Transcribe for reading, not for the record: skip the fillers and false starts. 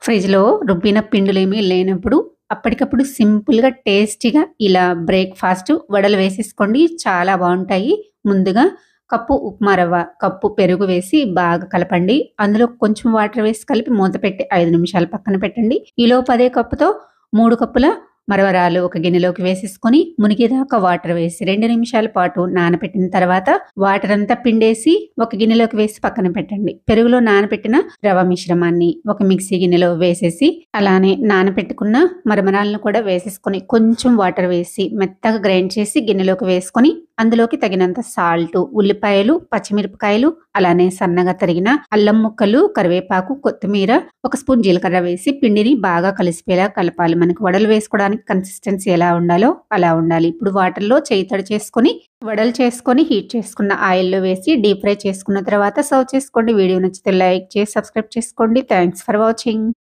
ఫ్రిడ్జ్‌లో రుబ్బిన పిండులేమీ లేనప్పుడు అప్పటికప్పుడు సింపుల్‌గా, టేస్టీగా ఇలా బ్రేక్‌ఫాస్ట్ వడలు వేసేసుకోండి. చాలా బావుంటాయి. ముందుగా కప్పు ఉప్మా రవ్వ, కప్పు పెరుగు వేసి బాగా కలపండి. అందులో కొంచెం వాటర్ వేసి కలిపి మూత పెట్టి 5 నిమిషాలు పక్కన పెట్టండి. ఈలోపు అదే కప్పుతో 3 కప్పుల మరమరాలు ఒక గిన్నెలోకి వేసేసుకొని మునిగేదాకా వాటర్ వేసి 2 నిమిషాల పాటు నానబెట్టిన తర్వాత వాటర్ అంతా పిండేసి ఒక గిన్నెలోకి వేసి పక్కన పెట్టండి. పెరుగులో నానబెట్టిన రవ మిశ్రమాన్ని ఒక మిక్సీ గిన్నెలో వేసేసి అలానే నానబెట్టుకున్న మరమరాలను కూడా వేసేసుకొని కొంచెం వాటర్ వేసి మెత్తగా గ్రైండ్ చేసి గిన్నెలోకి వేసుకొని అందులోకి తగినంత సాల్ట్, ఉల్లిపాయలు, పచ్చిమిరపకాయలు, అలానే సన్నగా తరిగిన అల్లం ముక్కలు, కరివేపాకు, కొత్తిమీర, ఒక స్పూన్ జీలకర్ర వేసి పిండిని బాగా కలిసిపోయేలా కలపాలి. మనకి వడలు వేసుకోవడానికి కన్సిస్టెన్సీ ఎలా ఉండాలో అలా ఉండాలి. ఇప్పుడు వాటర్‌లో చేయి తడి చేసుకొని వడలు చేసుకొని హీట్ చేసుకున్న ఆయిల్‌లో వేసి డీప్ ఫ్రై చేసుకున్న తర్వాత సర్వ్ చేసుకోండి. వీడియో నచ్చితే లైక్ చేసి సబ్స్క్రైబ్ చేసుకోండి. Thanks for watching.